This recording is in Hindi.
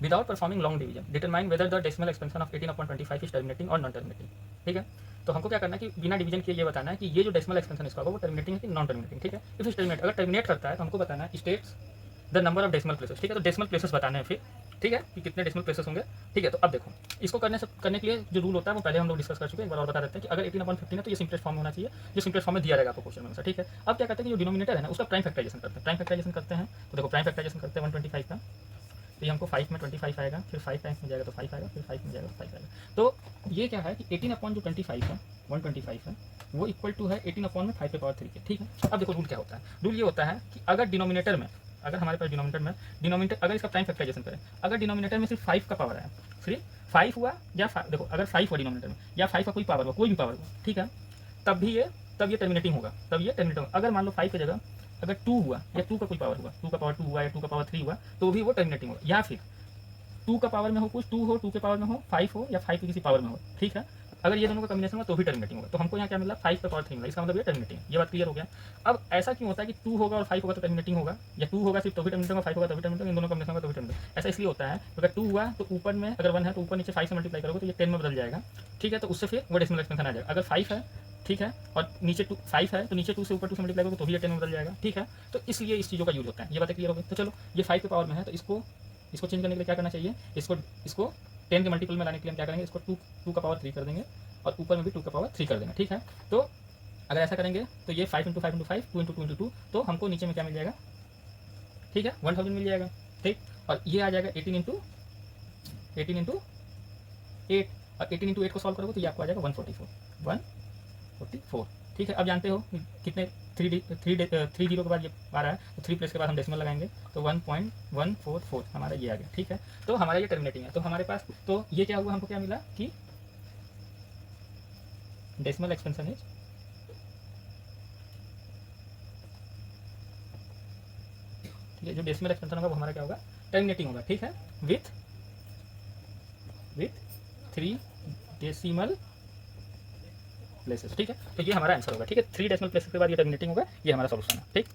Without performing long division determine whether the decimal expansion of 18/25 is terminating और नॉन टर्मिनेटिंग। ठीक है, तो हमको क्या करना है कि बिना डिवीजन किए ये बताना है कि ये जो डेसिमल एक्सपेंशन इसका होगा वो टर्मिनेटिंग है कि नॉन टर्मिनेटिंग। ठीक है, इफ इज टर्मिनेट, अगर टर्मिनेट करता है तो हमको बताना है states the number of decimal places. ठीक है, तो डेसिमल प्लेसेस बताने हैं फिर। ठीक है, कि कितने डेसिमल प्लेसेस होंगे। ठीक है, तो अब देखो इसको करने के लिए जो रूल होता है वो पहले हम लोग डिस्कस कर चुके हैं, एक बार और बता देते हैं कि अगर 18/15 है तो ये सिंपलेस्ट फॉर्म में होना चाहिए, जो सिंपलेस्ट फॉर्म में दिया रहेगा आपको क्वेश्चन में हमेशा। ठीक है, अब क्या करते हैं कि जो डिनोमिनेटर है ना उसका प्राइम फैक्टराइजेशन करते हैं। प्राइम फैक्टराइजेशन करते हैं तो देखो प्राइम फैक्टराइजेशन करते हैं 125 का, तो ये हमको 5 में 25 आएगा, फिर 5 टाइम्स में जाएगा तो 5 आएगा, फिर 5 में जाएगा तो 5 आएगा। तो ये क्या है कि 18/25 है, 125 है, वो इक्वल टू है 18/5 के। ठीक है, अब देखो रूल क्या होता है। रूल ये होता है कि अगर डिनोमिनेटर में, अगर हमारे पास डिनोमिनेटर अगर इसका प्राइम फैक्टराइजेशन करें, अगर डिनोमिनेटर में सिर्फ 5 का पावर है, सिर्फ 5 हुआ या देखो अगर 5 हुआ डिनोमिनेटर में या 5 का कोई पावर हुआ, कोई भी पावर हुआ, ठीक है, तब ये टर्मिनेटिंग होगा, तब ये टर्मिनेटिंग होगा। अगर मान लो 5 की जगह अगर 2 हुआ या 2 का कोई पावर हुआ, 2 का पावर 2 हुआ या 2 का पावर 3 हुआ, तो भी वो टर्मिनेटिंग होगा। या फिर 2 का पावर में हो कुछ, 2 हो, 2 के पावर में हो, 5 हो या 5 की किसी पावर में हो। ठीक है, अगर ये दोनों का कॉम्बिनेशन हुआ तो भी टर्मिनेटिंग होगा। तो हमको यहाँ क्या मिला, 5 का पावर 3 मिला, इसका मतलब ये टर्मिनेटिंग। ये बात क्लियर हो गया। अब ऐसा क्यों होता है कि 2 होगा और 5 होगा तो टर्मिनेटिंग होगा, या 2 होगा सिर्फ तो भी टर्मिनेटिंग होगा, 5 होगा तो भी टर्मिनेटिंग, इन दोनों कॉम्बिनेशन होगा तो भी टर्मिनेटिंग। ऐसा इसलिए होता है अगर 2 हुआ तो ऊपर में अगर 1 है तो ऊपर नीचे 5 से मल्टीप्लाई करोगे तो ये 10 में बदल जाएगा। ठीक है, तो उससे फिर वो डेसिमल एक्सपेंशन आ जाएगा। अगर 5 है, ठीक है, और नीचे 5 है तो नीचे 2 से ऊपर 2 से मल्टीप्लाई करोगे तो भी ये 10 में बदल जाएगा। ठीक है, तो इसलिए इस चीज़ों का यूज होता है। ये बातें क्लियर हो गई। तो चलो ये 5 के पावर में है तो इसको चेंज करने के लिए क्या करना चाहिए, इसको 10 के मल्टीपल में लाने के लिए हम क्या करेंगे, इसको 2 का पावर 3 कर देंगे और ऊपर में भी 2 का पावर 3 कर देंगे। ठीक है, तो अगर ऐसा करेंगे तो ये 5 × 5 × 5 2 × 2 × 2, तो हमको नीचे में क्या मिल जाएगा, ठीक है, 1000 मिल जाएगा। ठीक, और ये आ जाएगा 18 × 8 और 18 × 8 को सॉल्व करोगे तो ये आपको आ जाएगा 144। ठीक है, अब जानते हो कितने 3 जीरो के बाद ये आ रहा है, तो 3 प्लेस के बाद हम डेसिमल लगाएंगे तो 1.144 हमारा ये आ गया। ठीक है, तो हमारा ये टर्मिनेटिंग है। तो हमारे पास तो ये क्या हुआ, हमको क्या मिला कि डेसिमल एक्सपेंशन इज ठीक है, जो डेसिमल एक्सपेंशन होगा वो हमारा क्या होगा, टर्मिनेटिंग होगा। ठीक है, विथ 3 डेसिमल प्लेसेस। ठीक है, तो ये हमारा आंसर होगा। ठीक है, 3 डेसिमल प्लेसेस के बाद ये टर्मिनेटिंग होगा, ये हमारा सॉल्यूशन है। ठीक।